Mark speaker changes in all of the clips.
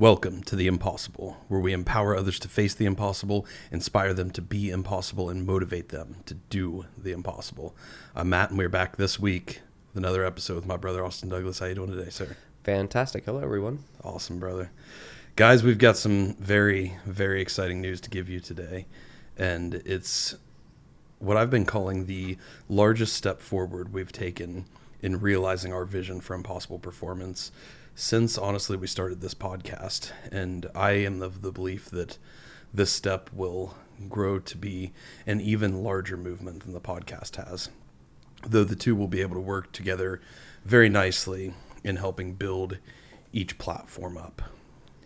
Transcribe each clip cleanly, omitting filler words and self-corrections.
Speaker 1: Welcome to The Impossible, where we empower others to face the impossible, inspire them to be impossible, and motivate them to do the impossible. I'm Matt, and we're back this week with another episode with my brother, Austin Douglas. How you doing today, sir?
Speaker 2: Fantastic. Hello, everyone.
Speaker 1: Awesome, brother. Guys, we've got some very, very exciting news to give you today, and it's what I've been calling the largest step forward we've taken in realizing our vision for impossible performance since, honestly, we started this podcast. And I am of the belief that this step will grow to be an even larger movement than the podcast has, though the two will be able to work together very nicely in helping build each platform up.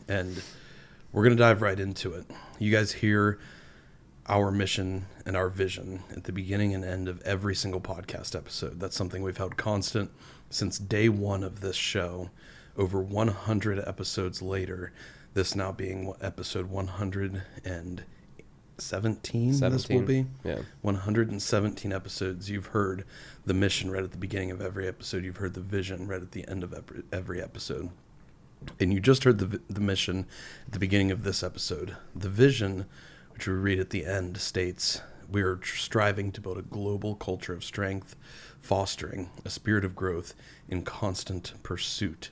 Speaker 1: And we're going to dive right into it. You guys hear our mission and our vision at the beginning and end of every single podcast episode. That's something we've held constant since day one of this show. Over 100 episodes later, this now being episode 117, this will be?
Speaker 2: Yeah.
Speaker 1: 117 episodes. You've heard the mission right at the beginning of every episode. You've heard the vision right at the end of every episode. And you just heard the mission at the beginning of this episode. The vision, which we read at the end, states, "We are striving to build a global culture of strength, fostering a spirit of growth in constant pursuit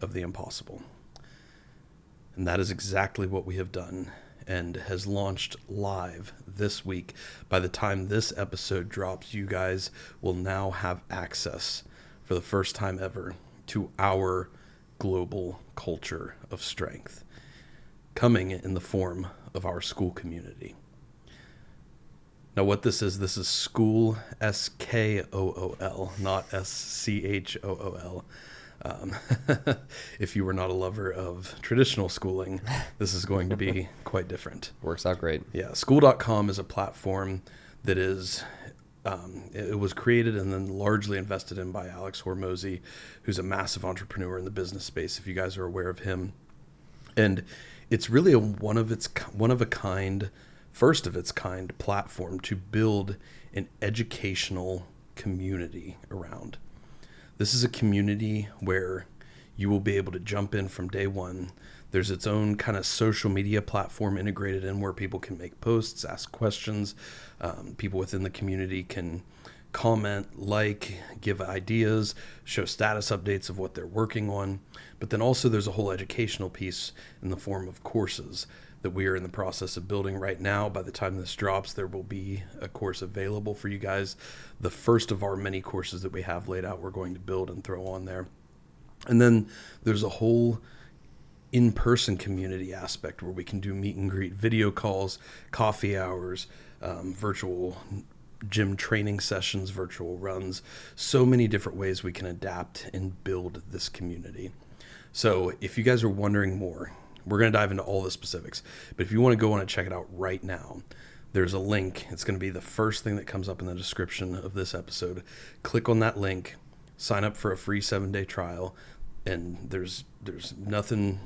Speaker 1: of the impossible." And that is exactly what we have done and has launched live this week. By the time this episode drops, you guys will now have access for the first time ever to our global culture of strength, coming in the form of our Skool community. Now, what this is Skool, Skool, not School. If you were not a lover of traditional schooling, this is going to be quite different.
Speaker 2: Works out great.
Speaker 1: Yeah, Skool.com is a platform that is, it was created and then largely invested in by Alex Hormozy, who's a massive entrepreneur in the business space, if you guys are aware of him. And it's really a first of its kind platform to build an educational community around. This is a community where you will be able to jump in from day one. There's its own kind of social media platform integrated in where people can make posts, ask questions. People within the community can comment, give ideas, show status updates of what they're working on. But then also there's a whole educational piece in the form of courses that we are in the process of building right now. By the time this drops, there will be a course available for you guys. The first of our many courses that we have laid out, we're going to build and throw on there. And then there's a whole in-person community aspect where we can do meet and greet video calls, coffee hours, virtual gym training sessions, virtual runs, so many different ways we can adapt and build this community. So if you guys are wondering more, we're going to dive into all the specifics, but if you want to go on and check it out right now, there's a link. It's going to be the first thing that comes up in the description of this episode. Click on that link, sign up for a free 7-day trial, and there's nothing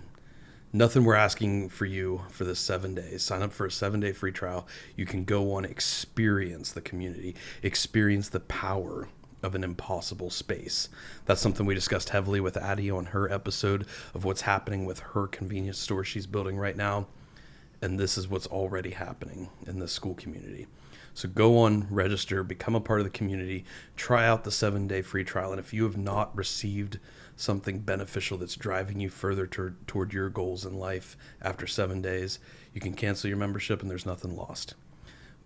Speaker 1: we're asking for you for this 7 days. Sign up for a 7-day free trial. You can go on, experience the community, experience the power of an impossible space. That's something we discussed heavily with Addie on her episode of what's happening with her convenience store she's building right now. And this is what's already happening in the Skool community. So go on, register, become a part of the community, try out the 7-day free trial. And if you have not received something beneficial that's driving you further toward your goals in life after 7 days, you can cancel your membership and there's nothing lost.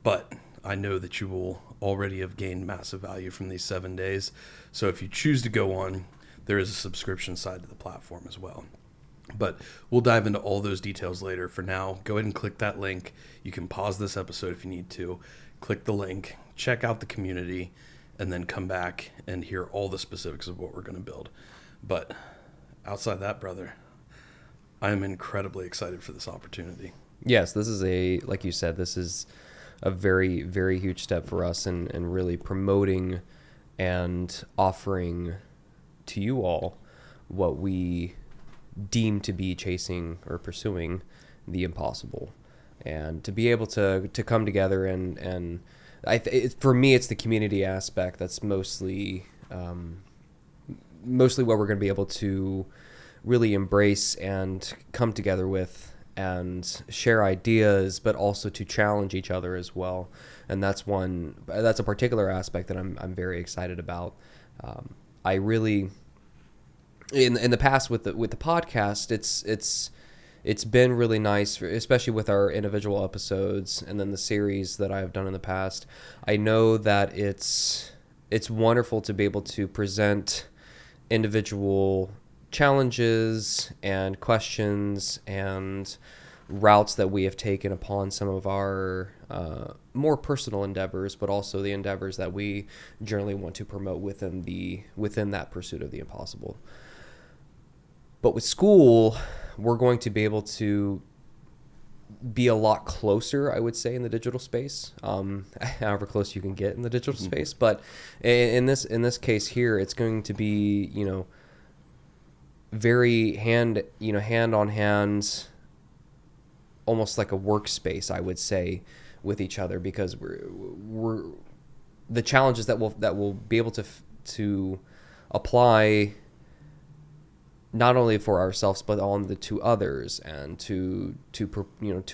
Speaker 1: But I know that you will already have gained massive value from these 7 days. So if you choose to go on, there is a subscription side to the platform as well. But we'll dive into all those details later. For now, go ahead and click that link. You can pause this episode if you need to. Click the link, check out the community, and then come back and hear all the specifics of what we're going to build. But outside that, brother, I am incredibly excited for this opportunity.
Speaker 2: Yes, this is like you said, this is a very, very huge step for us in really promoting and offering to you all what we deem to be chasing or pursuing the impossible. And to be able to come together and for me, it's the community aspect that's mostly what we're going to be able to really embrace and come together with and share ideas, but also to challenge each other as well. And that's a particular aspect that I'm very excited about. I really, in the past with the podcast, it's been really nice, especially with our individual episodes and then the series that I've done in the past. I know that it's wonderful to be able to present individual challenges and questions and routes that we have taken upon some of our more personal endeavors, but also the endeavors that we generally want to promote within that pursuit of the impossible. But with Skool, we're going to be able to be a lot closer, I would say, in the digital space, however close you can get in the digital space. But in this case here, it's going to be, very hand on hand, almost like a workspace, I would say, with each other, because we're the challenges that we'll be able to apply not only for ourselves but on the to others, and to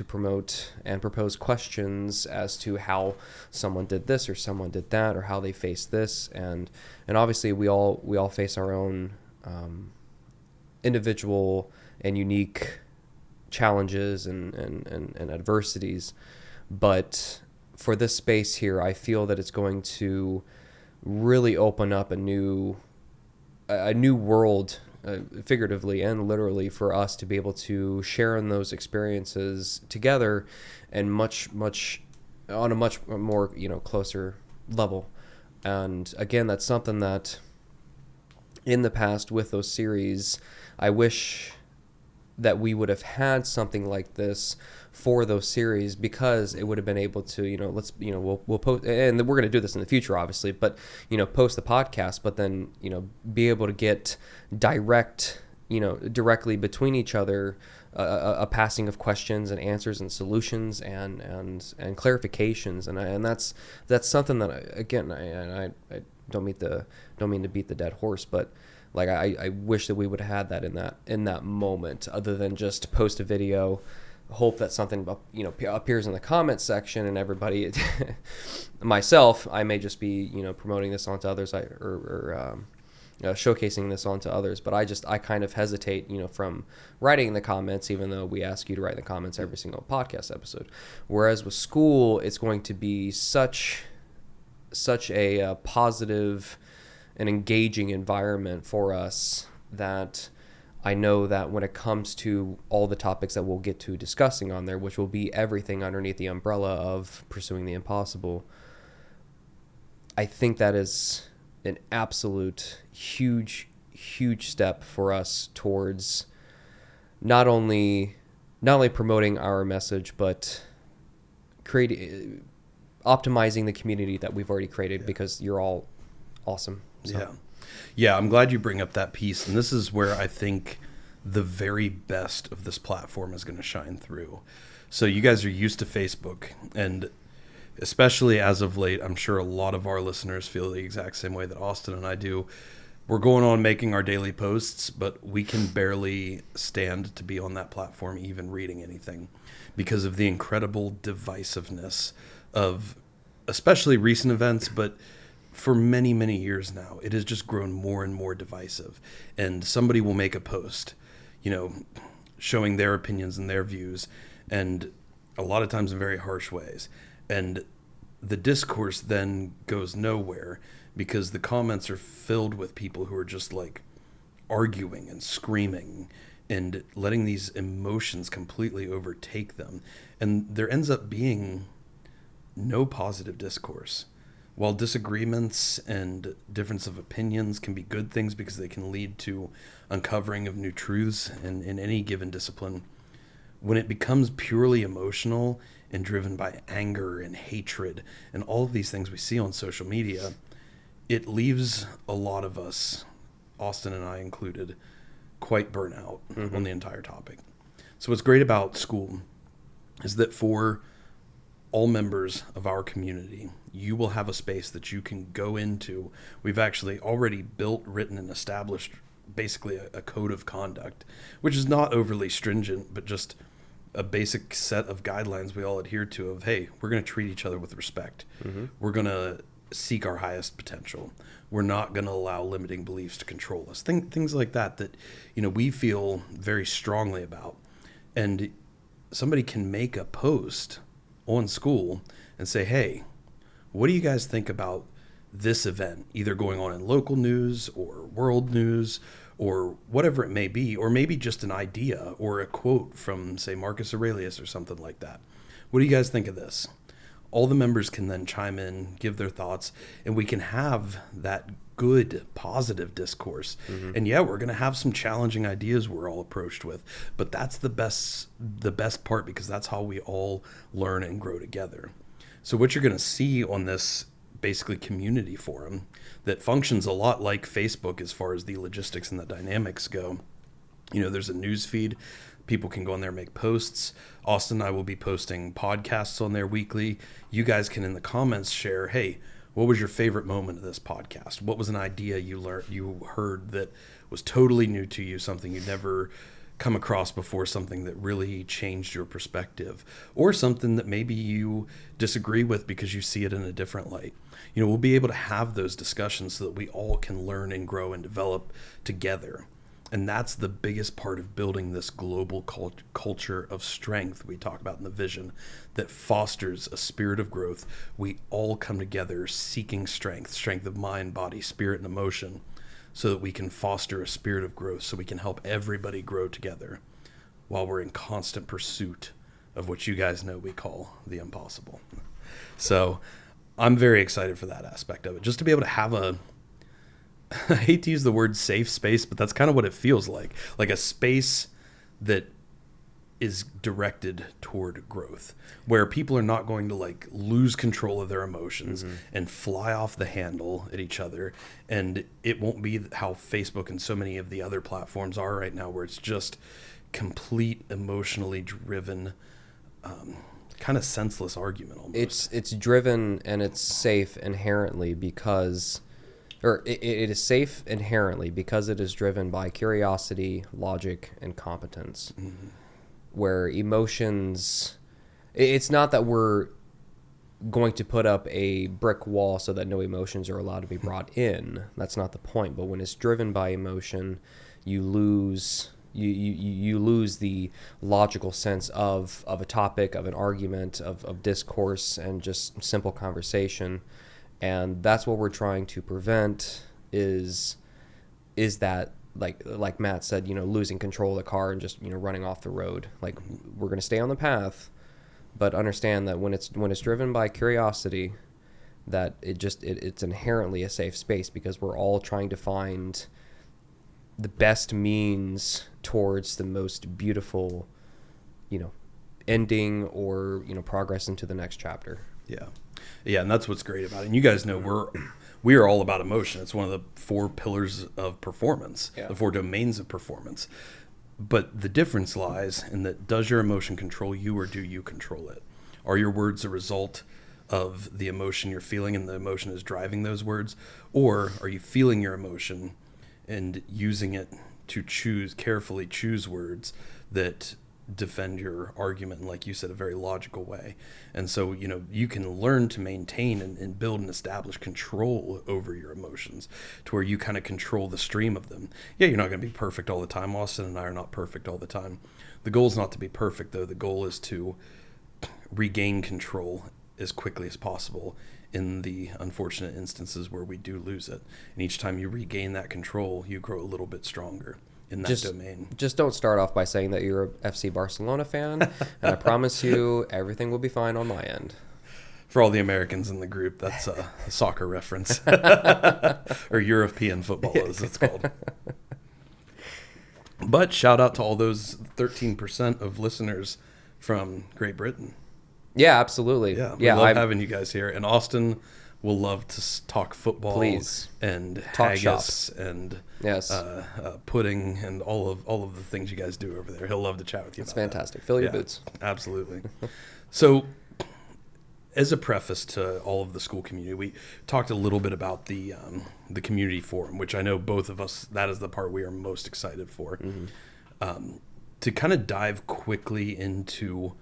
Speaker 2: promote and propose questions as to how someone did this or someone did that, or how they faced this, and obviously we all face our own individual and unique challenges and adversities. But for this space here, I feel that it's going to really open up a new world, figuratively and literally, for us to be able to share in those experiences together, and much on a much more closer level. And again, that's something that in the past with those series, I wish that we would have had something like this for those series, because it would have been able to, we'll post, and we're going to do this in the future, obviously, but, post the podcast, but then, be able to get directly between each other, a passing of questions and answers and solutions and clarifications. And that's something that, again, I don't mean to beat the dead horse, but like, I wish that we would have had that in that moment, other than just post a video, hope that something appears in the comment section, and everybody, myself, I may just be promoting this onto others, or showcasing this onto others. But I kind of hesitate from writing in the comments, even though we ask you to write in the comments every single podcast episode. Whereas with Skool, it's going to be such a positive and engaging environment for us, that I know that when it comes to all the topics that we'll get to discussing on there, which will be everything underneath the umbrella of pursuing the impossible, I think that is an absolute huge step for us towards not only promoting our message, but optimizing the community that we've already created, because you're all awesome. So.
Speaker 1: Yeah, I'm glad you bring up that piece. And this is where I think the very best of this platform is going to shine through. So you guys are used to Facebook, and especially as of late, I'm sure a lot of our listeners feel the exact same way that Austin and I do. We're going on making our daily posts, but we can barely stand to be on that platform, even reading anything, because of the incredible divisiveness of especially recent events, but for many, many years now, it has just grown more and more divisive. And somebody will make a post, showing their opinions and their views, and a lot of times in very harsh ways. And the discourse then goes nowhere, because the comments are filled with people who are just like arguing and screaming and letting these emotions completely overtake them. And there ends up being no positive discourse. While disagreements and difference of opinions can be good things, because they can lead to uncovering of new truths in any given discipline, when it becomes purely emotional and driven by anger and hatred and all of these things we see on social media, it leaves a lot of us, Austin and I included, quite burnt out on the entire topic. So what's great about Skool is that for all members of our community, you will have a space that you can go into. We've actually already built, written, and established basically a code of conduct, which is not overly stringent, but just a basic set of guidelines we all adhere to of, hey, we're going to treat each other with respect. We're going to seek our highest potential. We're not going to allow limiting beliefs to control us. Things like that, we feel very strongly about. And somebody can make a post on Skool and say, hey, what do you guys think about this event, either going on in local news or world news or whatever it may be, or maybe just an idea or a quote from, say, Marcus Aurelius or something like that. What do you guys think of this? All the members can then chime in, give their thoughts, and we can have that good, positive discourse. And yeah, we're going to have some challenging ideas we're all approached with, but that's the best part, because that's how we all learn and grow together. So what you're going to see on this basically community forum that functions a lot like Facebook as far as the logistics and the dynamics go. There's a news feed. People can go on there and make posts. Austin and I will be posting podcasts on there weekly. You guys can in the comments share, hey, what was your favorite moment of this podcast? What was an idea you heard that was totally new to you, something you'd never come across before, something that really changed your perspective, or something that maybe you disagree with because you see it in a different light. We'll be able to have those discussions so that we all can learn and grow and develop together. And that's the biggest part of building this global culture of strength we talk about in the vision that fosters a spirit of growth. We all come together seeking strength of mind, body, spirit, and emotion, so that we can foster a spirit of growth, so we can help everybody grow together while we're in constant pursuit of what you guys know we call the impossible. So I'm very excited for that aspect of it, just to be able to have I hate to use the word safe space, but that's kind of what it feels like a space that is directed toward growth, where people are not going to lose control of their emotions and fly off the handle at each other. And it won't be how Facebook and so many of the other platforms are right now, where it's just complete emotionally driven, kind of senseless argument almost.
Speaker 2: It's driven and it's safe inherently because, or it is safe inherently because it is driven by curiosity, logic, and competence. Where emotions, it's not that we're going to put up a brick wall so that no emotions are allowed to be brought in. That's not the point. But when it's driven by emotion, you lose you lose the logical sense of a topic, of an argument, of discourse, and just simple conversation. And that's what we're trying to prevent is that, like Matt said, losing control of the car and just, running off the road. We're going to stay on the path, but understand that when it's driven by curiosity, that it's inherently a safe space, because we're all trying to find the best means towards the most beautiful, ending or, progress into the next chapter.
Speaker 1: Yeah, and that's what's great about it. And you guys know we are all about emotion. It's one of the 4 pillars of performance, the 4 domains of performance. But the difference lies in that, does your emotion control you, or do you control it? Are your words a result of the emotion you're feeling and the emotion is driving those words? Or are you feeling your emotion and using it to carefully choose words that defend your argument in, like you said, a very logical way? And so, you can learn to maintain and build and establish control over your emotions, to where you kind of control the stream of them. Yeah, you're not going to be perfect all the time. Austin and I are not perfect all the time. The goal is not to be perfect, though. The goal is to regain control as quickly as possible in the unfortunate instances where we do lose it. And each time you regain that control, you grow a little bit stronger in that domain.
Speaker 2: Just don't start off by saying that you're a FC Barcelona fan, and I promise you everything will be fine on my end.
Speaker 1: For all the Americans in the group, that's a soccer reference. Or European football, as it's called. But shout out to all those 13% of listeners from Great Britain.
Speaker 2: Yeah, absolutely.
Speaker 1: Yeah, we love having you guys here. And Austin will love to talk football.
Speaker 2: Please.
Speaker 1: And
Speaker 2: talk
Speaker 1: haggis
Speaker 2: shop.
Speaker 1: And
Speaker 2: yes.
Speaker 1: Pudding and all of the things you guys do over there. He'll love to chat with you.
Speaker 2: It's
Speaker 1: about
Speaker 2: fantastic. Fill your boots.
Speaker 1: Absolutely. So as a preface to all of the Skool community, we talked a little bit about the community forum, which I know both of us, that is the part we are most excited for. To kind of dive quickly into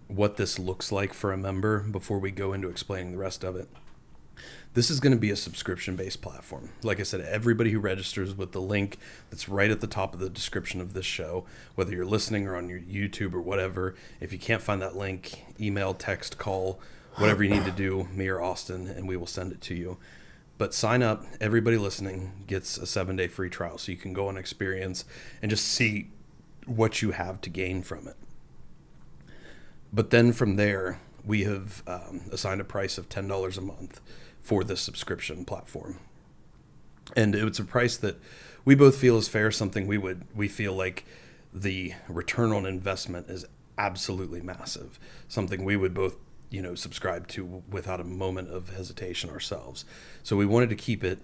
Speaker 1: what this looks like for a member before we go into explaining the rest of it. This is going to be a subscription-based platform. Like I said, everybody who registers with the link that's right at the top of the description of this show, whether you're listening or on your YouTube or whatever, if you can't find that link, email, text, call, whatever you need to do, me or Austin, and we will send it to you. But sign up. Everybody listening gets a 7-day free trial, so you can go and experience and just see what you have to gain from it. But then from there, we have assigned a price of $10 a month for this subscription platform. And it's a price that we both feel is fair, something we feel like the return on investment is absolutely massive, something we would both, subscribe to without a moment of hesitation ourselves. So we wanted to keep it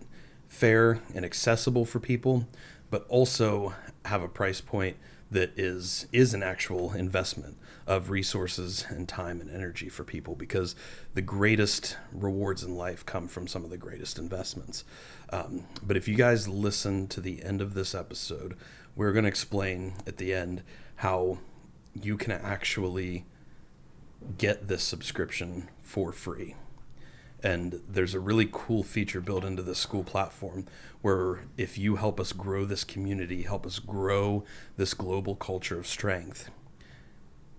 Speaker 1: fair and accessible for people, but also have a price point that is an actual investment of resources and time and energy for people, because the greatest rewards in life come from some of the greatest investments. But if you guys listen to the end of this episode, we're going to explain at the end how you can actually get this subscription for free. And there's a really cool feature built into the Skool platform where if you help us grow this community, help us grow this global culture of strength,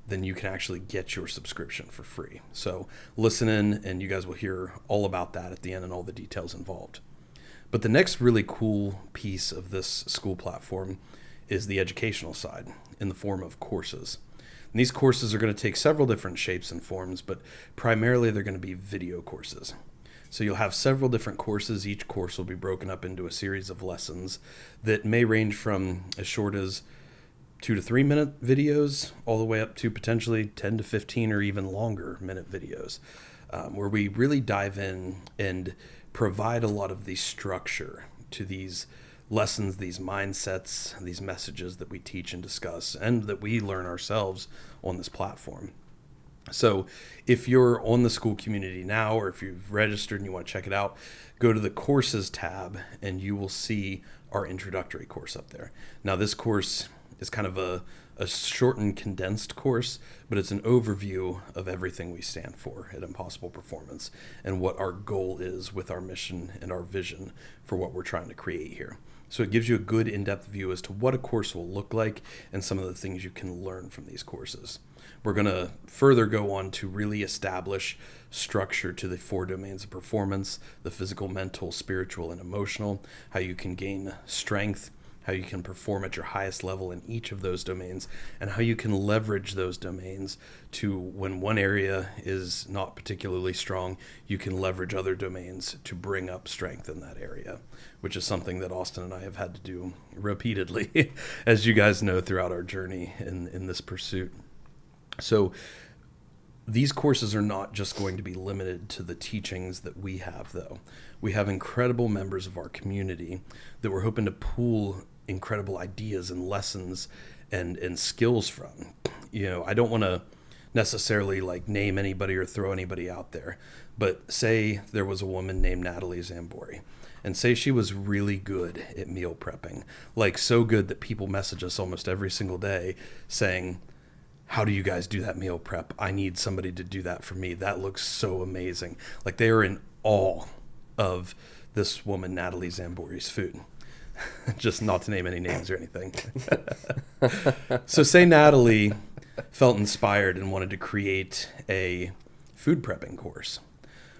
Speaker 1: then you can actually get your subscription for free. So listen in and you guys will hear all about that at the end and all the details involved. But the next really cool piece of this Skool platform is the educational side in the form of courses. And these courses are going to take several different shapes and forms, but primarily they're going to be video courses. So you'll have several different courses. Each course will be broken up into a series of lessons that may range from as short as 2 to 3 minute videos all the way up to potentially 10 to 15 or even longer minute videos, where we really dive in and provide a lot of the structure to these lessons, these mindsets, these messages that we teach and discuss and that we learn ourselves on this platform. So if you're on the Skool community now, or if you've registered and you want to check it out, go to the courses tab and you will see our introductory course up there. Now this course is kind of a shortened, condensed course, but it's an overview of everything we stand for at Impossible Performance and what our goal is with our mission and our vision for what we're trying to create here. So it gives you a good in-depth view as to what a course will look like and some of the things you can learn from these courses. We're going to further go on to really establish structure to the 4 domains of performance: the physical, mental, spiritual, and emotional, how you can gain strength, how you can perform at your highest level in each of those domains, and how you can leverage those domains to, when one area is not particularly strong, you can leverage other domains to bring up strength in that area, which is something that Austin and I have had to do repeatedly, as you guys know, throughout our journey in this pursuit. So these courses are not just going to be limited to the teachings that we have, though. We have incredible members of our community that we're hoping to pool incredible ideas and lessons and skills from. I don't want to necessarily name anybody or throw anybody out there, but say there was a woman named Natalie Zambori, and say she was really good at meal prepping, so good that people message us almost every single day saying, "How do you guys do that meal prep? I need somebody to do that for me. That looks so amazing." They are in awe of this woman, Natalie Zambori's food. Just not to name any names or anything. So say Natalie felt inspired and wanted to create a food prepping course.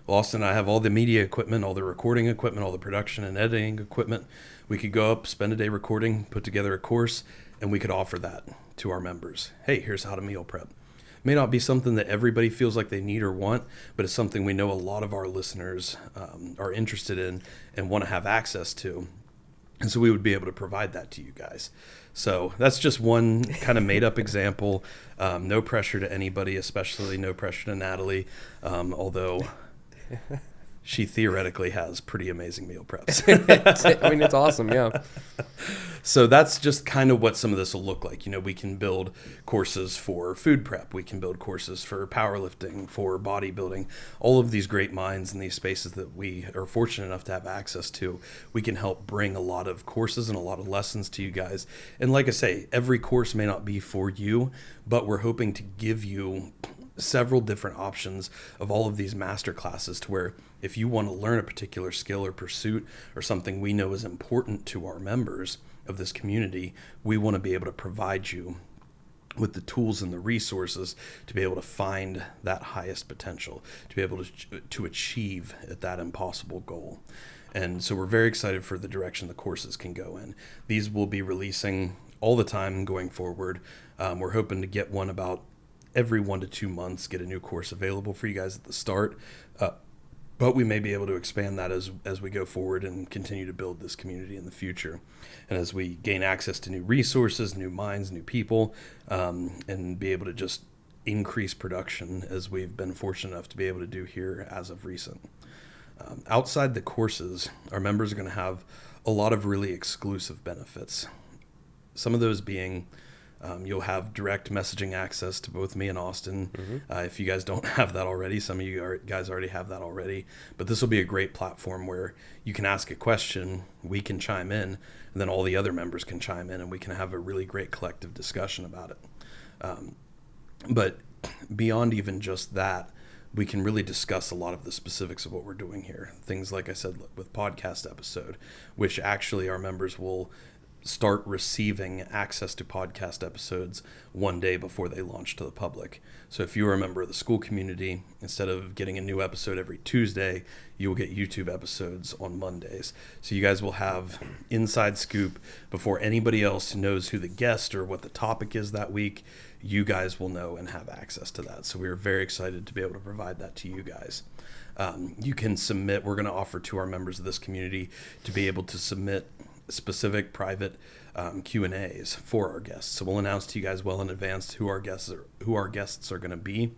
Speaker 1: Well, Austin and I have all the media equipment, all the recording equipment, all the production and editing equipment. We could go up, spend a day recording, put together a course, and we could offer that to our members. Hey, here's how to meal prep. May not be something that everybody feels like they need or want, but it's something we know a lot of our listeners are interested in and want to have access to. And so we would be able to provide that to you guys. So that's just one kind of made up example. No pressure to anybody, especially no pressure to Natalie. Although she theoretically has pretty amazing meal preps.
Speaker 2: I mean, it's awesome. Yeah.
Speaker 1: So that's just kind of what some of this will look like. We can build courses for food prep. We can build courses for powerlifting, for bodybuilding, all of these great minds in these spaces that we are fortunate enough to have access to. We can help bring a lot of courses and a lot of lessons to you guys. And like I say, every course may not be for you, but we're hoping to give you several different options of all of these master classes to where if you want to learn a particular skill or pursuit or something we know is important to our members of this community, we want to be able to provide you with the tools and the resources to be able to find that highest potential, to be able to achieve at that impossible goal. And so we're very excited for the direction the courses can go in. These will be releasing all the time going forward. We're hoping to get one about every 1 to 2 months, get a new course available for you guys at the start. But we may be able to expand that as we go forward and continue to build this community in the future. And as we gain access to new resources, new minds, new people, and be able to just increase production as we've been fortunate enough to be able to do here as of recent. Outside the courses, our members are going to have a lot of really exclusive benefits. Some of those being you'll have direct messaging access to both me and Austin. If you guys don't have that already, some of you guys already have that already. But this will be a great platform where you can ask a question, we can chime in, and then all the other members can chime in, and we can have a really great collective discussion about it. But beyond even just that, we can really discuss a lot of the specifics of what we're doing here. Things like I said with podcast episode, which actually our members will start receiving access to podcast episodes one day before they launch to the public. So if you're a member of the Skool community, instead of getting a new episode every Tuesday, you will get YouTube episodes on Mondays. So you guys will have inside scoop before anybody else knows who the guest or what the topic is that week. You guys will know and have access to that. So we are very excited to be able to provide that to you guys. You can submit, we're going to offer to our members of this community to be able to submit specific private Q&As for our guests. So we'll announce to you guys well in advance who our guests are going to be,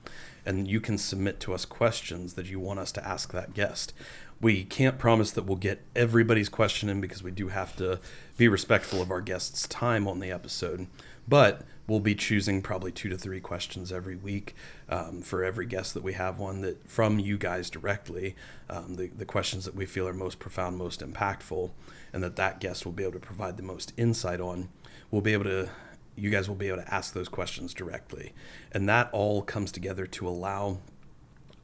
Speaker 1: and you can submit to us questions that you want us to ask that guest. We can't promise that we'll get everybody's question in because we do have to be respectful of our guests' time on the episode, but we'll be choosing probably 2 to 3 questions every week for every guest that we have one that from you guys directly, the questions that we feel are most profound, most impactful, and that guest will be able to provide the most insight on. You guys will be able to ask those questions directly. And that all comes together to allow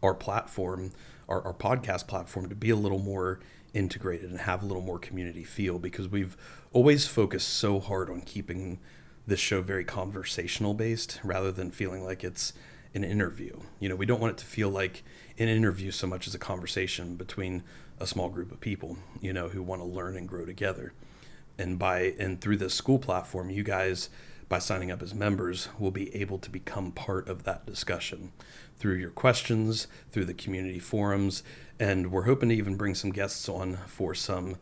Speaker 1: our platform, our podcast platform, to be a little more integrated and have a little more community feel, because we've always focused so hard on keeping this show very conversational based rather than feeling like it's an interview. We don't want it to feel like an interview so much as a conversation between a small group of people, who want to learn and grow together. And through this Skool platform, you guys, by signing up as members, will be able to become part of that discussion through your questions, through the community forums, and we're hoping to even bring some guests on for some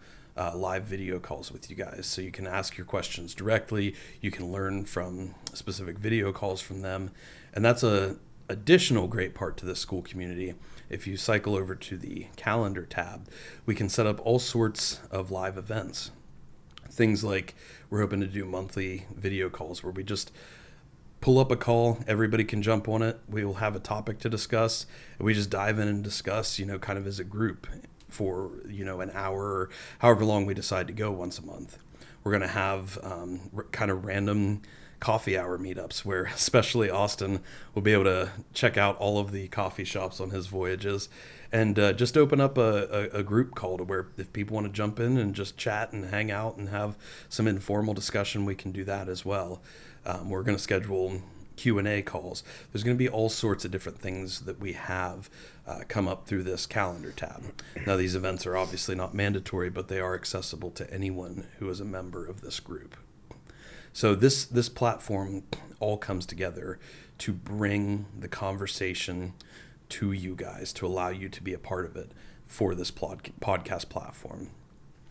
Speaker 1: live video calls with you guys. So you can ask your questions directly. You can learn from specific video calls from them. And that's a additional great part to this Skool community. If you cycle over to the calendar tab, we can set up all sorts of live events. Things like we're hoping to do monthly video calls where we just pull up a call, everybody can jump on it. We will have a topic to discuss, and we just dive in and discuss, kind of as a group for, an hour or however long we decide to go once a month. We're going to have kind of random coffee hour meetups where especially Austin will be able to check out all of the coffee shops on his voyages and just open up a group call to where if people want to jump in and just chat and hang out and have some informal discussion, we can do that as well. We're going to schedule Q&A calls. There's going to be all sorts of different things that we have come up through this calendar tab. Now, these events are obviously not mandatory, but they are accessible to anyone who is a member of this group. So this platform all comes together to bring the conversation to you guys, to allow you to be a part of it for this podcast platform.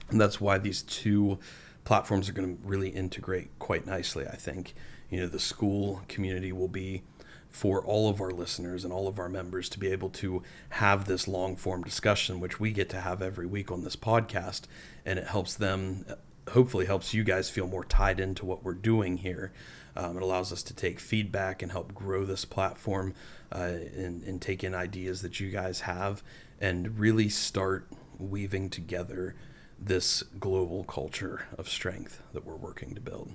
Speaker 1: And that's why these two platforms are going to really integrate quite nicely, I think. The Skool community will be for all of our listeners and all of our members to be able to have this long form discussion, which we get to have every week on this podcast. And it helps them, hopefully helps you guys feel more tied into what we're doing here. It allows us to take feedback and help grow this platform and take in ideas that you guys have and really start weaving together this global culture of strength that we're working to build.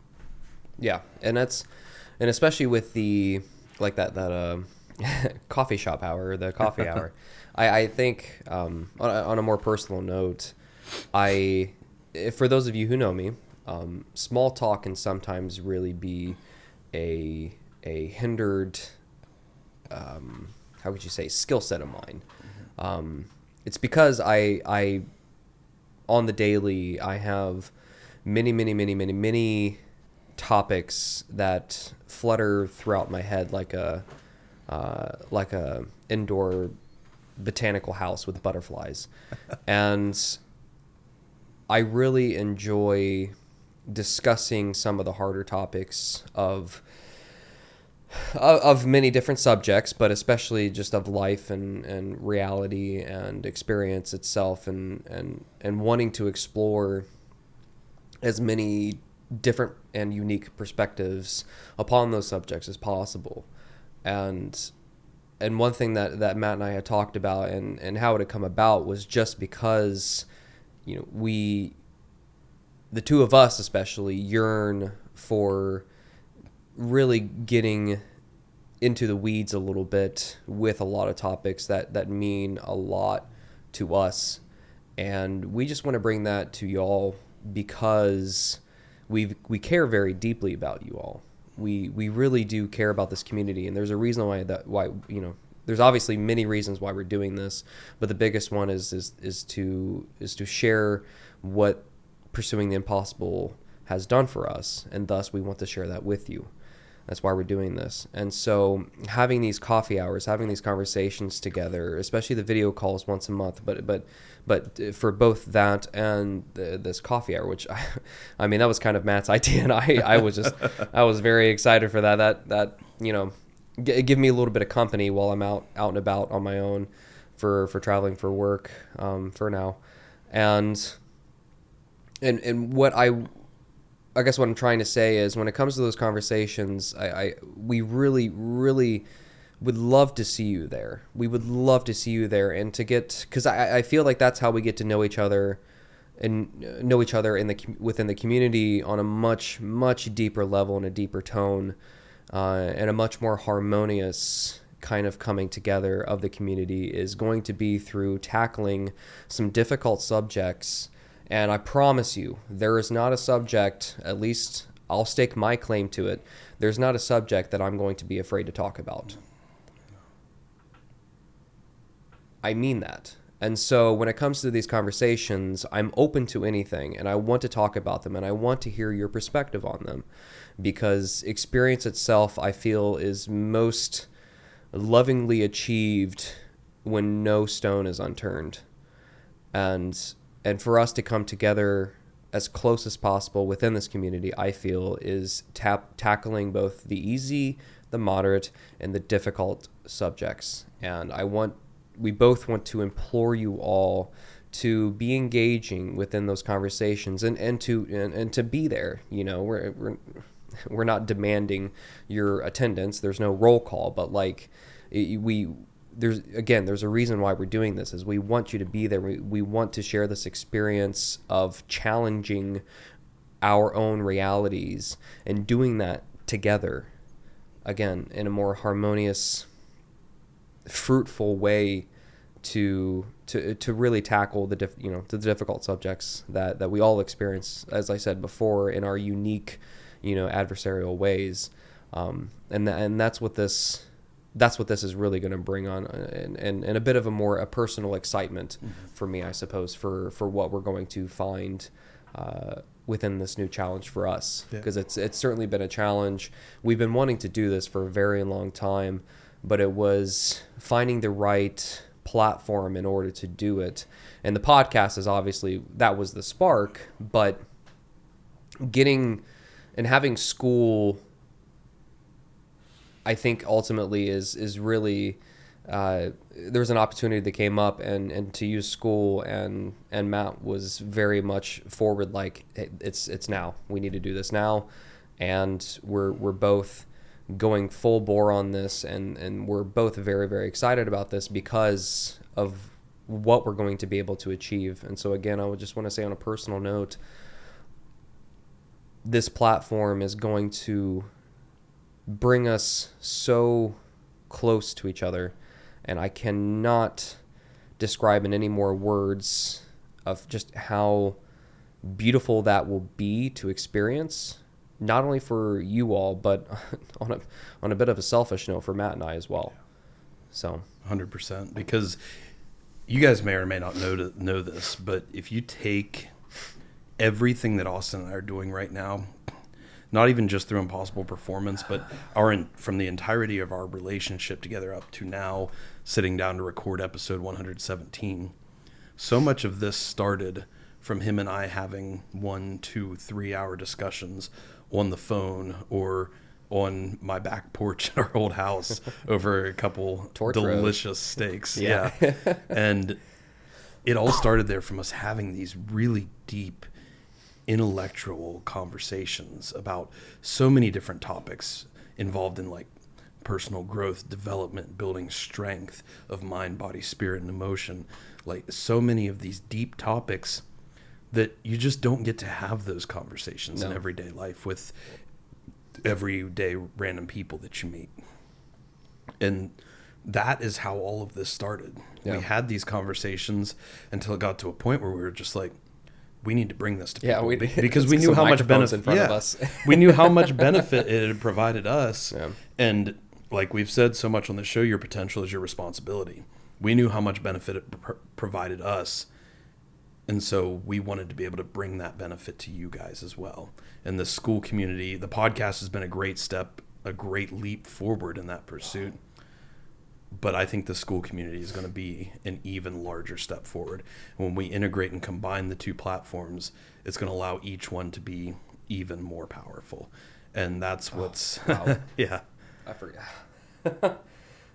Speaker 2: Yeah. And especially with the, like that coffee shop hour, or the coffee hour, I think, on a more personal note, for those of you who know me, small talk can sometimes really be a hindered, how would you say, skill set of mine. It's because I on the daily, I have many topics that flutter throughout my head like a indoor botanical house with butterflies. And I really enjoy discussing some of the harder topics of many different subjects, but especially just of life and reality and experience itself, and wanting to explore as many different and unique perspectives upon those subjects as possible. And one thing that Matt and I had talked about and how it had come about was just because, the two of us especially yearn for really getting into the weeds a little bit with a lot of topics that mean a lot to us. And we just want to bring that to y'all because we care very deeply about you all. We really do care about this community, and there's a reason why there's obviously many reasons why we're doing this, but the biggest one is to share what pursuing the impossible has done for us, and thus we want to share that with you. That's why we're doing this. And so having these coffee hours, having these conversations together, especially the video calls once a month, but for both that and this coffee hour, which I mean, that was kind of Matt's idea, and I was very excited for that give me a little bit of company while I'm out and about on my own for traveling for work for now. And what I guess what I'm trying to say is, when it comes to those conversations, we really would love to see you there. We would love to see you there, and to get, because I feel like that's how we get to know each other and know each other within the community on a much deeper level and a deeper tone, and a much more harmonious kind of coming together of the community is going to be through tackling some difficult subjects. And I promise you, there is not a subject, at least I'll stake my claim to it, there's not a subject that I'm going to be afraid to talk about. I mean that. And so when it comes to these conversations, I'm open to anything, and I want to talk about them, and I want to hear your perspective on them, because experience itself, I feel, is most lovingly achieved when no stone is unturned. And for us to come together as close as possible within this community, I feel, is tackling both the easy, the moderate, and the difficult subjects. And we both want to implore you all to be engaging within those conversations and to be there. We're not demanding your attendance. There's no roll call, but there's a reason why we're doing this, is we want you to be there. We want to share this experience of challenging our own realities and doing that together, again, in a more harmonious, fruitful way to really tackle the difficult subjects that we all experience, as I said before, in our unique, adversarial ways. And that's what this is really going to bring on, and a bit of a personal excitement for me, I suppose, for what we're going to find within this new challenge for us, because it's certainly been a challenge. We've been wanting to do this for a very long time, but it was finding the right platform in order to do it. And the podcast is obviously, that was the spark, but getting and having Skool I think ultimately is really there was an opportunity that came up, and to use Skool, and Matt was very much forward, like, hey, it's now, we need to do this now, and we're both going full bore on this, and we're both very, very excited about this because of what we're going to be able to achieve. And so again, I would just want to say on a personal note, this platform is going to bring us so close to each other, and I cannot describe in any more words of just how beautiful that will be to experience, not only for you all, but on a bit of a selfish note for Matt and I as well. So
Speaker 1: 100%, because you guys may or may not know this, but if you take everything that Austin and I are doing right now, not even just through Impossible Performance, but from the entirety of our relationship together up to now, sitting down to record episode 117, so much of this started from him and I having 1, 2, 3 hour discussions on the phone or on my back porch at our old house over a couple delicious steaks. Yeah. And it all started there from us having these really deep intellectual conversations about so many different topics involved in, like, personal growth, development, building strength of mind, body, spirit, and emotion. Like, so many of these deep topics that you just don't get to have those conversations in everyday life with everyday random people that you meet. And that is how all of this started. We had these conversations until it got to a point where we were just like, we need to bring this to people, because we knew how much benefit. We knew how much benefit it had provided us, and like we've said so much on the show, your potential is your responsibility. We knew how much benefit it provided us, and so we wanted to be able to bring that benefit to you guys as well. And the Skool community, the podcast has been a great step, a great leap forward in that pursuit. But I think the Skool community is going to be an even larger step forward. When we integrate and combine the two platforms, it's going to allow each one to be even more powerful. And that's what's...
Speaker 2: Wow.
Speaker 1: Yeah.
Speaker 2: I forgot.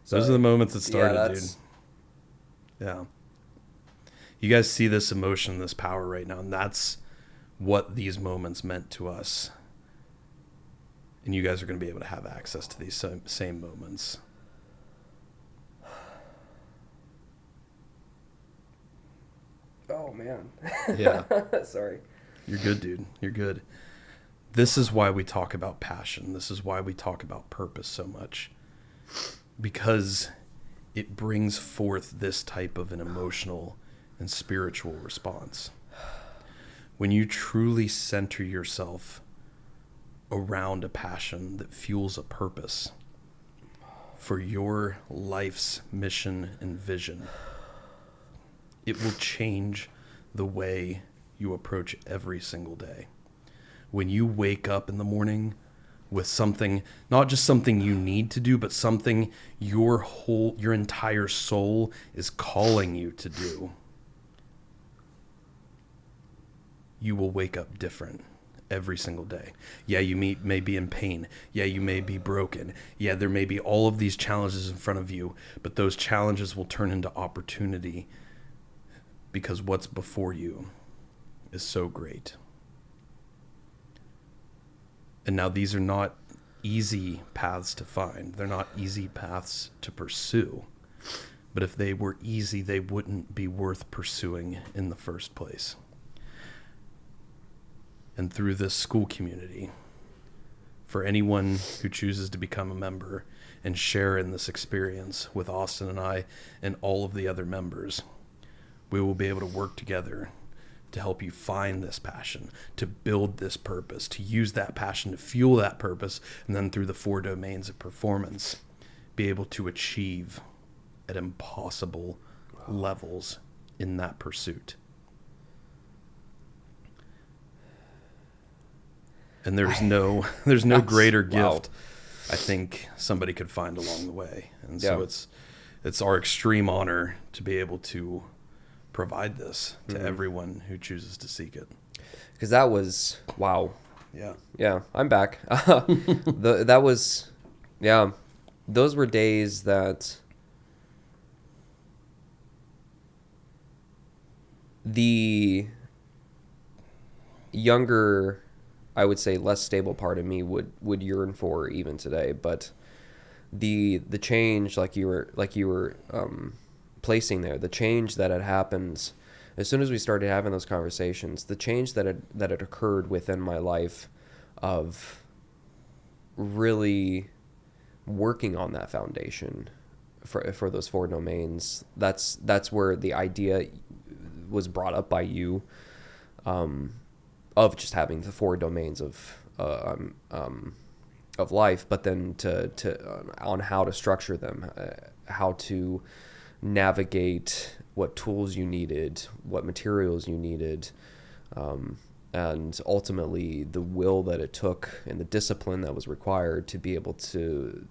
Speaker 1: Those are the moments that started, dude. Yeah. You guys see this emotion, this power right now, and that's what these moments meant to us. And you guys are going to be able to have access to these same moments.
Speaker 2: Oh, man.
Speaker 1: Yeah.
Speaker 2: Sorry.
Speaker 1: You're good, dude. You're good. This is why we talk about passion. This is why we talk about purpose so much. Because it brings forth this type of an emotional and spiritual response. When you truly center yourself around a passion that fuels a purpose for your life's mission and vision, it will change the way you approach every single day. When you wake up in the morning with something, not just something you need to do, but something your entire soul is calling you to do, you will wake up different every single day. Yeah, you may be in pain. Yeah, you may be broken. Yeah, there may be all of these challenges in front of you, but those challenges will turn into opportunity, because what's before you is so great. And now these are not easy paths to find. They're not easy paths to pursue. But if they were easy, they wouldn't be worth pursuing in the first place. And through this Skool community, for anyone who chooses to become a member and share in this experience with Austin and I and all of the other members, we will be able to work together to help you find this passion, to build this purpose, to use that passion to fuel that purpose, and then through the 4 domains of performance, be able to achieve at impossible levels in that pursuit. And there's no greater gift I think somebody could find along the way. And so it's our extreme honor to be able to provide this to everyone who chooses to seek it.
Speaker 2: Because that was, wow.
Speaker 1: Yeah.
Speaker 2: Yeah, I'm back. That was, yeah. those were days that the younger, I would say less stable part of me would yearn for even today. But the change, like you were placing there, the change that had happened as soon as we started having those conversations, the change that had occurred within my life of really working on that foundation for those four domains. That's where the idea was brought up by you, of just having the four domains of life, but then to on how to structure them, how to navigate what tools you needed, what materials you needed, and ultimately the will that it took and the discipline that was required to be able to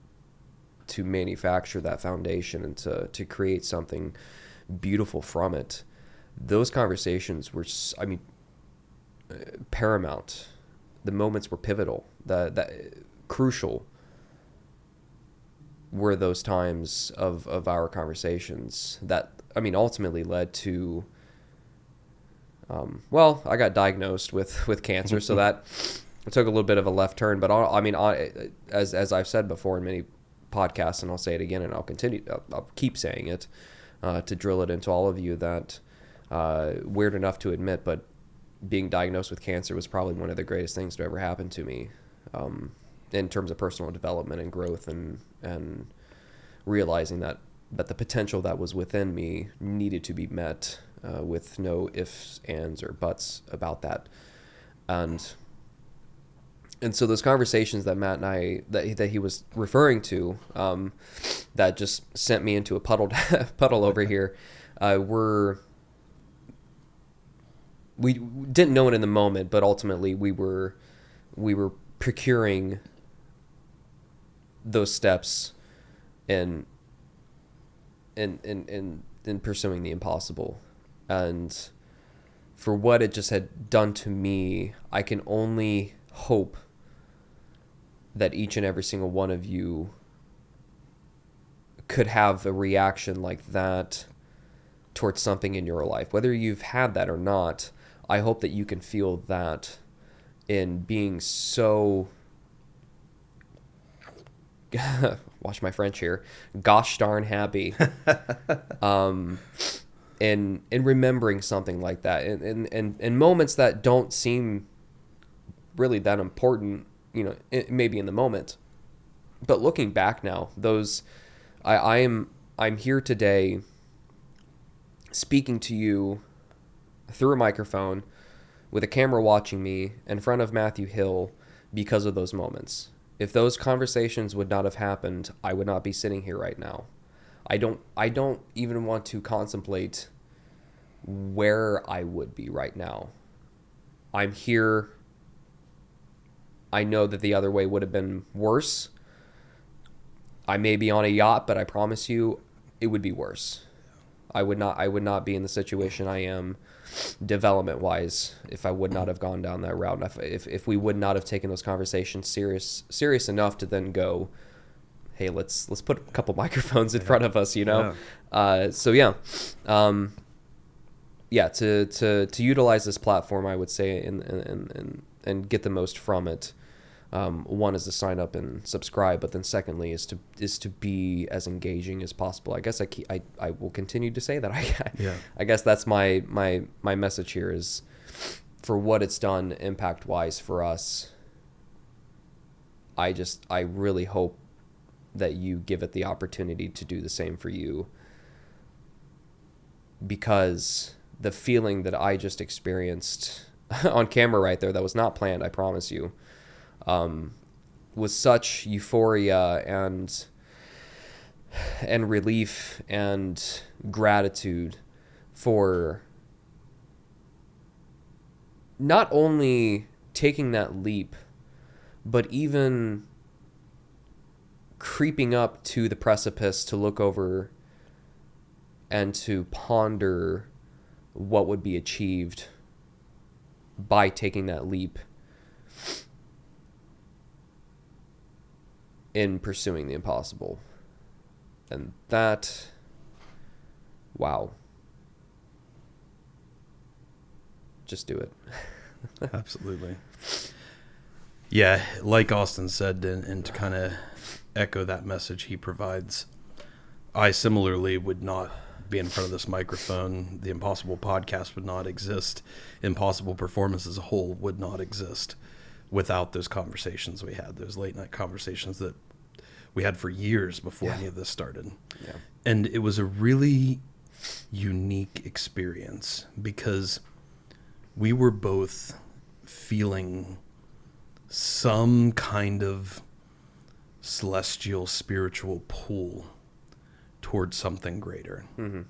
Speaker 2: manufacture that foundation and to create something beautiful from it. Those conversations were, I mean, paramount. The moments were pivotal. That crucial were those times of our conversations that, I mean, ultimately led to, well, I got diagnosed with cancer, so that took a little bit of a left turn. But as I've said before in many podcasts, and I'll say it again, and I'll keep saying it, to drill it into all of you, that weird enough to admit, but being diagnosed with cancer was probably one of the greatest things to ever happen to me, in terms of personal development and growth, and realizing that the potential that was within me needed to be met, with no ifs, ands, or buts about that. And so those conversations that Matt and I, that he was referring to, that just sent me into a puddle over here, we didn't know it in the moment, but ultimately we were procuring those steps in pursuing the impossible. And for what it just had done to me, I can only hope that each and every single one of you could have a reaction like that towards something in your life. Whether you've had that or not, I hope that you can feel that in being so, watch my French here, gosh darn happy, in remembering something like that, in moments that don't seem really that important, maybe in the moment, but looking back now, those, I'm here today speaking to you through a microphone with a camera watching me in front of Matthew Hill because of those moments. If those conversations would not have happened, I would not be sitting here right now. I don't even want to contemplate where I would be right now. I'm here. I know that the other way would have been worse. I may be on a yacht, but I promise you it would be worse. I would not be in the situation I am development wise if I would not have gone down that route. If we would not have taken those conversations serious enough to then go, hey, let's put a couple microphones in front of us, to utilize this platform, I would say, and get the most from it. One is to sign up and subscribe, but then secondly is to be as engaging as possible. I guess I will continue to say that. I guess that's my message here, is for what it's done impact wise for us. I really hope that you give it the opportunity to do the same for you, because the feeling that I just experienced on camera right there, that was not planned, I promise you, was such euphoria and relief and gratitude for not only taking that leap, but even creeping up to the precipice to look over and to ponder what would be achieved by taking that leap. in pursuing the impossible. And that, wow. Just do it.
Speaker 1: Absolutely. Yeah, like Austin said, and to kind of echo that message he provides, I similarly would not be in front of this microphone. The Impossible podcast would not exist. Impossible Performance as a whole would not exist without those conversations we had, those late night conversations that we had for years before any of this started.
Speaker 2: Yeah.
Speaker 1: And it was a really unique experience because we were both feeling some kind of celestial spiritual pull towards something greater.
Speaker 2: Mm-hmm.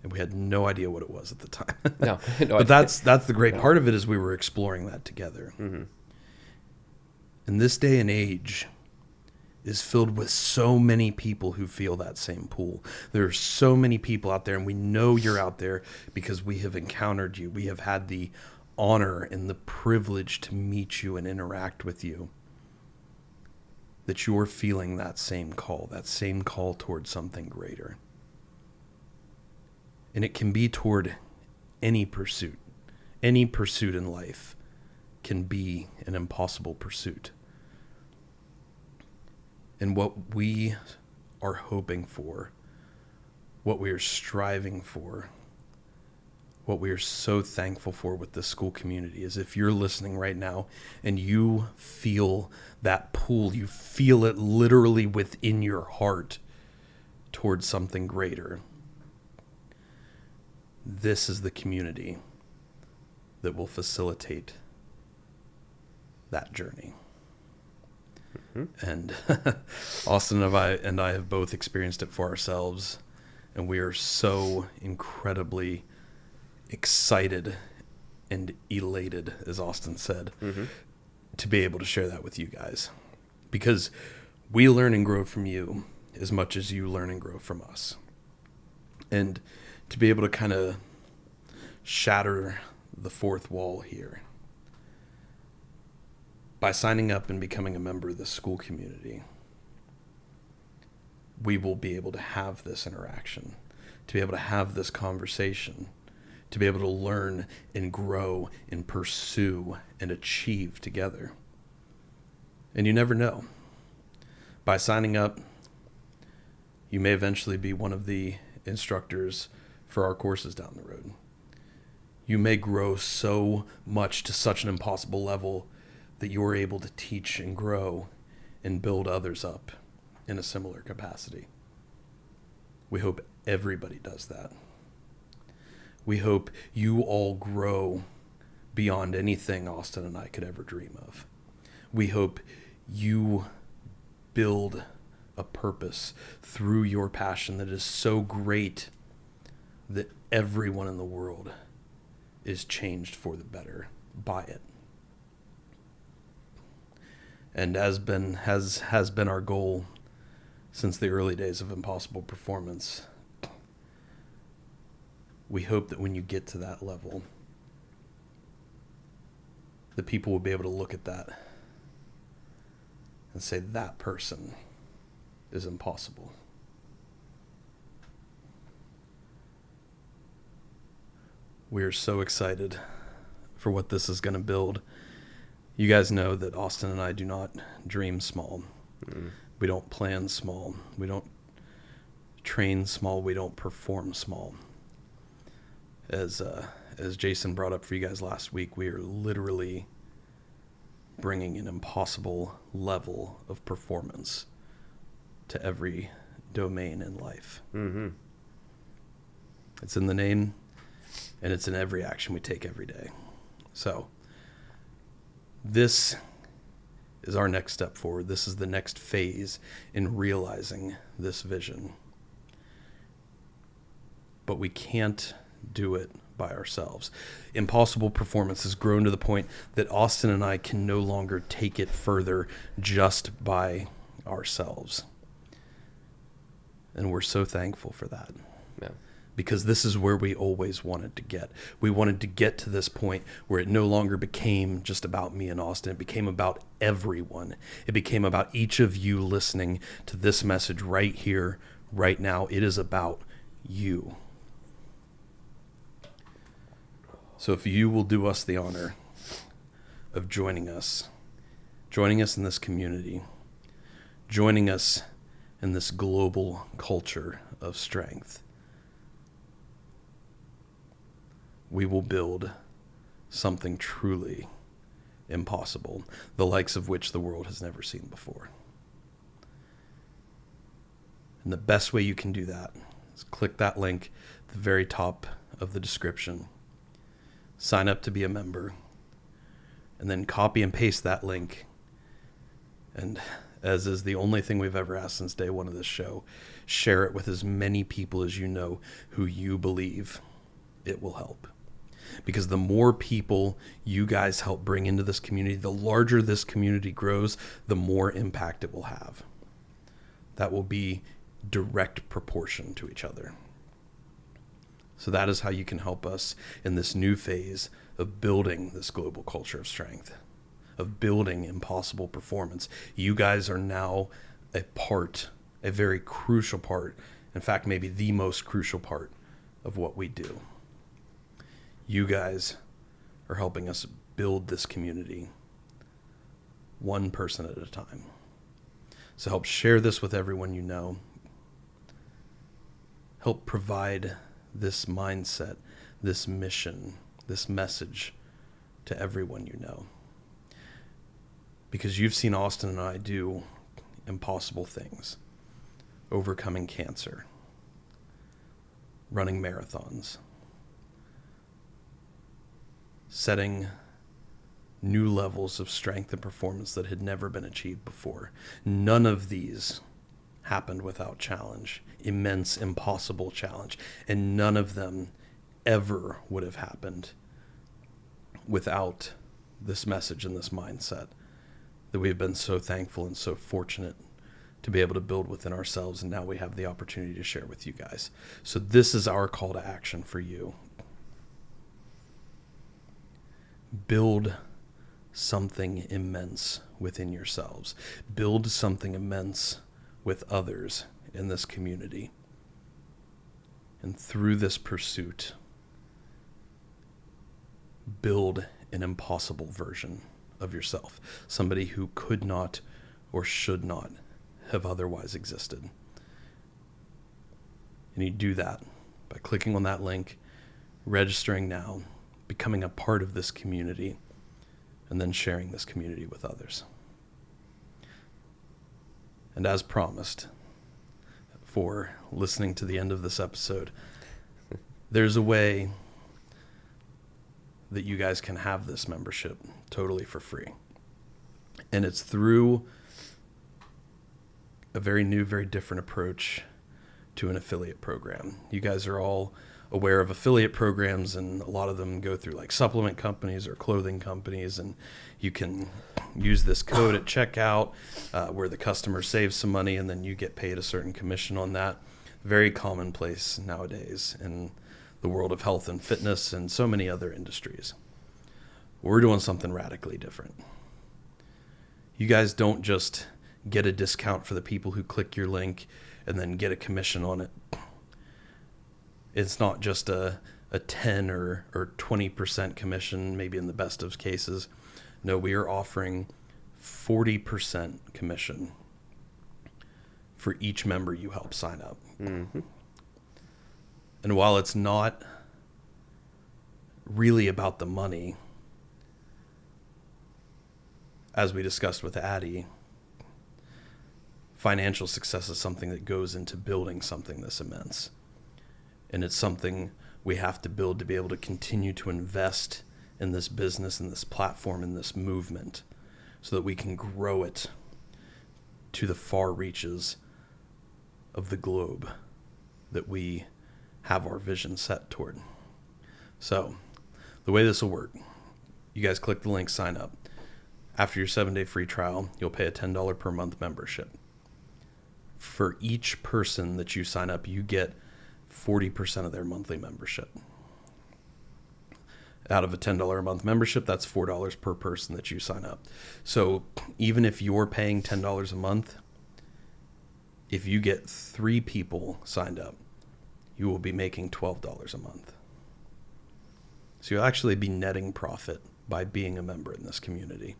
Speaker 1: And we had no idea what it was at the time.
Speaker 2: No,
Speaker 1: but that's the great part of it, is we were exploring that together.
Speaker 2: Mm-hmm.
Speaker 1: And this day and age is filled with so many people who feel that same pull. There are so many people out there, and we know you're out there because we have encountered you. We have had the honor and the privilege to meet you and interact with you, that you're feeling that same call towards something greater. And it can be toward any pursuit. Any pursuit in life can be an impossible pursuit. And what we are hoping for, what we are striving for, what we are so thankful for with the Skool community is, if you're listening right now and you feel that pull, you feel it literally within your heart towards something greater, this is the community that will facilitate that journey. Mm-hmm. And Austin and I have both experienced it for ourselves, and we are so incredibly excited and elated, as Austin said, mm-hmm. to be able to share that with you guys, because we learn and grow from you as much as you learn and grow from us. And to be able to kind of shatter the fourth wall here by signing up and becoming a member of the Skool community, we will be able to have this interaction, to be able to have this conversation, to be able to learn and grow and pursue and achieve together. And you never know. By signing up, you may eventually be one of the instructors for our courses down the road. You may grow so much to such an impossible level that you're able to teach and grow and build others up in a similar capacity. We hope everybody does that. We hope you all grow beyond anything Austin and I could ever dream of. We hope you build a purpose through your passion that is so great that everyone in the world is changed for the better by it. And has been our goal since the early days of Impossible Performance. We hope that when you get to that level, the people will be able to look at that and say, that person is impossible. We are so excited for what this is going to build. You guys know that Austin and I do not dream small. Mm. We don't plan small. We don't train small. We don't perform small. As Jason brought up for you guys last week, we are literally bringing an impossible level of performance to every domain in life. Mm-hmm. It's in the name, and it's in every action we take every day. So this is our next step forward. This is the next phase in realizing this vision. But we can't do it by ourselves. Impossible Performance has grown to the point that Austin and I can no longer take it further just by ourselves. And we're so thankful for that.
Speaker 2: Yeah.
Speaker 1: because this is where we always wanted to get. We wanted to get to this point where it no longer became just about me and Austin. It became about everyone. It became about each of you listening to this message right here, right now. It is about you. So if you will do us the honor of joining us in this community, joining us in this global culture of strength, we will build something truly impossible, the likes of which the world has never seen before. And the best way you can do that is click that link at the very top of the description, sign up to be a member, and then copy and paste that link. And as is the only thing we've ever asked since day one of this show, share it with as many people as you know who you believe it will help. Because the more people you guys help bring into this community, the larger this community grows, the more impact it will have. That will be direct proportion to each other. So that is how you can help us in this new phase of building this global culture of strength, of building impossible performance. You guys are now a part, a very crucial part, in fact, maybe the most crucial part of what we do. You guys are helping us build this community one person at a time. So help share this with everyone you know. Help provide this mindset, this mission, this message to everyone you know. Because you've seen Austin and I do impossible things. Overcoming cancer, running marathons, setting new levels of strength and performance that had never been achieved before. None of these happened without challenge, immense, impossible challenge. And none of them ever would have happened without this message and this mindset that we've been so thankful and so fortunate to be able to build within ourselves. And now we have the opportunity to share with you guys. So this is our call to action for you. Build something immense within yourselves. Build something immense with others in this community. And through this pursuit, build an impossible version of yourself. Somebody who could not or should not have otherwise existed. And you do that by clicking on that link, registering now, becoming a part of this community, and then sharing this community with others. And as promised, for listening to the end of this episode, there's a way that you guys can have this membership totally for free. And it's through a very new, very different approach to an affiliate program. You guys are all aware of affiliate programs, and a lot of them go through like supplement companies or clothing companies, and you can use this code at checkout where the customer saves some money and then you get paid a certain commission on that. Very commonplace nowadays in the world of health and fitness and so many other industries. We're doing something radically different. You guys don't just get a discount for the people who click your link and then get a commission on it. It's not just a 10 or 20% commission, maybe in the best of cases. No, we are offering 40% commission for each member you help sign up. Mm-hmm. And while it's not really about the money, as we discussed with Addie, financial success is something that goes into building something this immense. And it's something we have to build to be able to continue to invest in this business, in this platform, in this movement, so that we can grow it to the far reaches of the globe that we have our vision set toward. So the way this will work, you guys click the link, sign up. After your 7-day free trial, you'll pay a $10 per month membership. For each person that you sign up, you get 40% of their monthly membership. Out of a $10 a month membership, that's $4 per person that you sign up. So even if you're paying $10 a month, if you get 3 people signed up, you will be making $12 a month. So you'll actually be netting profit by being a member in this community.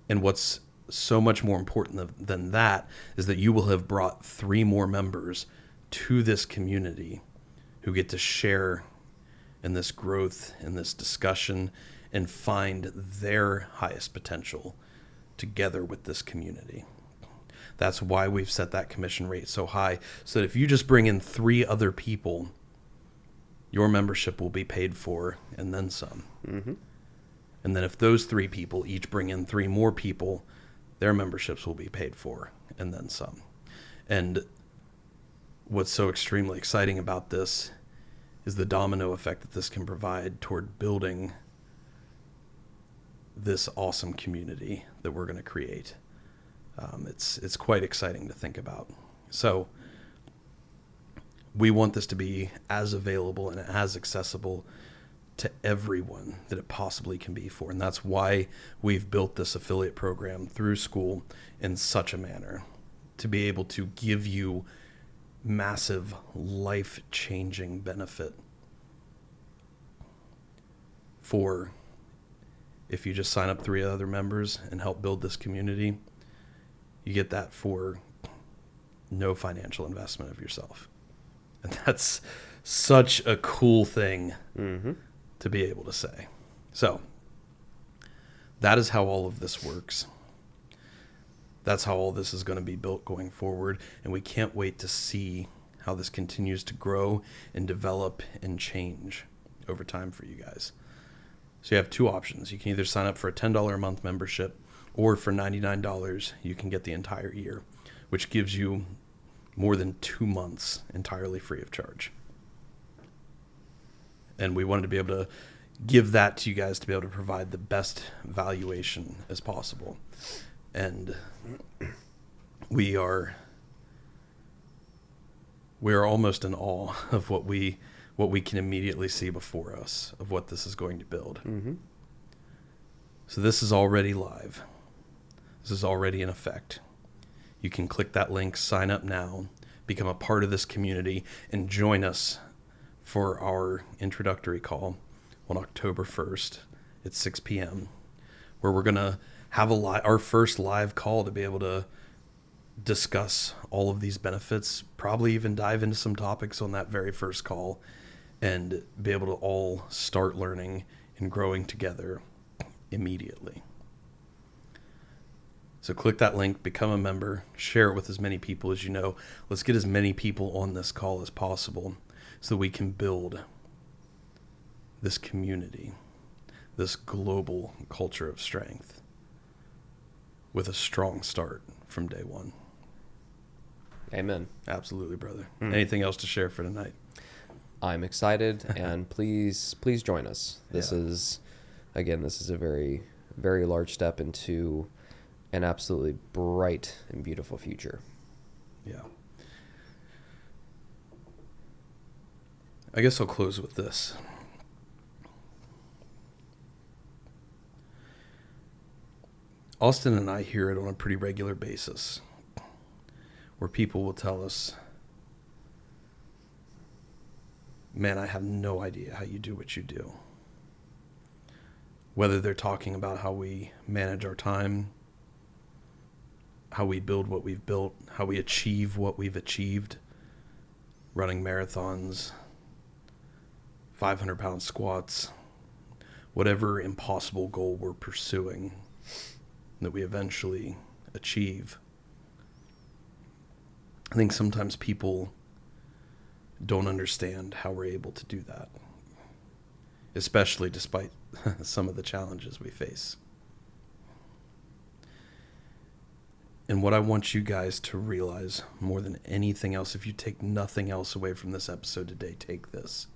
Speaker 1: And what's so much more important than that is that you will have brought 3 more members to this community who get to share in this growth, in this discussion, and find their highest potential together with this community. That's why we've set that commission rate so high, so that if you just bring in 3 other people, your membership will be paid for and then some.
Speaker 2: Mm-hmm.
Speaker 1: And then if those 3 people each bring in 3 more people, their memberships will be paid for and then some. And what's so extremely exciting about this is the domino effect that this can provide toward building this awesome community that we're going to create. It's quite exciting to think about. So we want this to be as available and as accessible to everyone that it possibly can be for. And that's why we've built this affiliate program through Skool in such a manner to be able to give you massive life-changing benefit for if you just sign up 3 other members and help build this community. You get that for no financial investment of yourself. And that's such a cool thing to be able to say. So that is how all of this works. That's how all this is going to be built going forward. And we can't wait to see how this continues to grow and develop and change over time for you guys. So you have 2 options. You can either sign up for a $10 a month membership, or for $99, you can get the entire year, which gives you more than 2 months entirely free of charge. And we wanted to be able to give that to you guys to be able to provide the best valuation as possible. And we are almost in awe of what we can immediately see before us of what this is going to build.
Speaker 2: Mm-hmm.
Speaker 1: So this is already live. This is already in effect. You can click that link, sign up now, become a part of this community, and join us for our introductory call on October 1st at 6 p.m., where we're going to have our first live call to be able to discuss all of these benefits, probably even dive into some topics on that very first call, and be able to all start learning and growing together immediately. So click that link, become a member, share it with as many people as you know. Let's get as many people on this call as possible so we can build this community, this global culture of strength with a strong start from day one.
Speaker 2: Amen.
Speaker 1: Absolutely, brother. Anything else to share for tonight?
Speaker 2: I'm excited, and please join us. This is a very, very large step into an absolutely bright and beautiful future.
Speaker 1: Yeah. I guess I'll close with this. Austin and I hear it on a pretty regular basis, where people will tell us, man, I have no idea how you do what you do. Whether they're talking about how we manage our time, how we build what we've built, how we achieve what we've achieved, running marathons, 500-pound squats, whatever impossible goal we're pursuing that we eventually achieve. I think sometimes people don't understand how we're able to do that, especially despite some of the challenges we face. And what I want you guys to realize more than anything else, if you take nothing else away from this episode today, take this.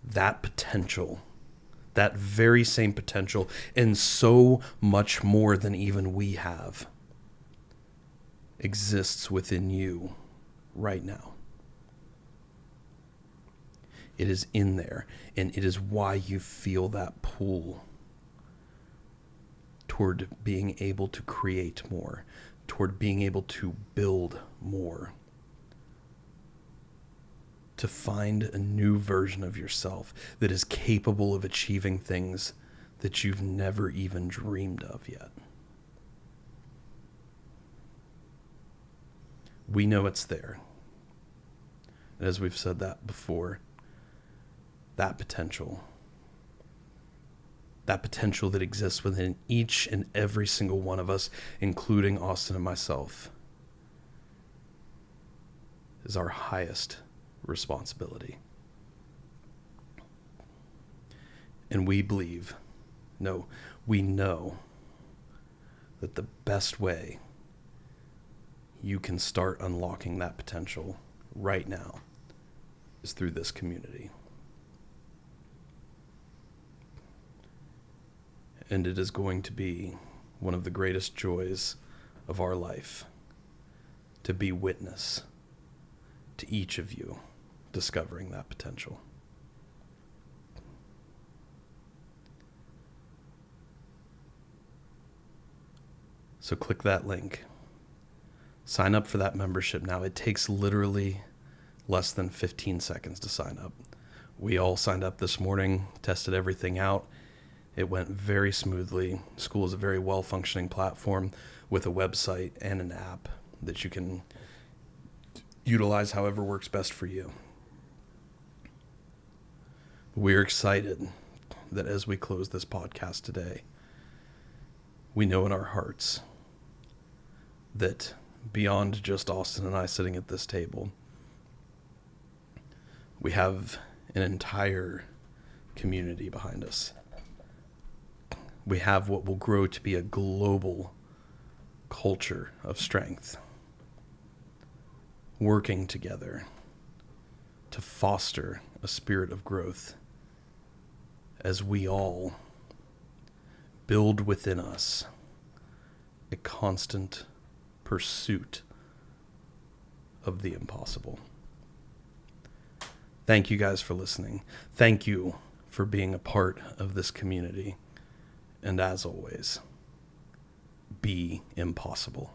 Speaker 1: That potential, that very same potential, and so much more than even we have, exists within you right now. It is in there, and it is why you feel that pull toward being able to create more, toward being able to build more, to find a new version of yourself that is capable of achieving things that you've never even dreamed of yet. We know it's there. And as we've said that before, that potential that exists within each and every single one of us, including Austin and myself, is our highest responsibility. And we know that the best way you can start unlocking that potential right now is through this community. And it is going to be one of the greatest joys of our life to be witness to each of you discovering that potential. So click that link. Sign up for that membership now. It takes literally less than 15 seconds to sign up. We all signed up this morning, tested everything out. It went very smoothly. Skool is a very well-functioning platform with a website and an app that you can utilize however works best for you. We're excited that as we close this podcast today, we know in our hearts that beyond just Austin and I sitting at this table, we have an entire community behind us. We have what will grow to be a global culture of strength, working together to foster a spirit of growth as we all build within us a constant pursuit of the impossible. Thank you guys for listening. Thank you for being a part of this community. And as always, be impossible.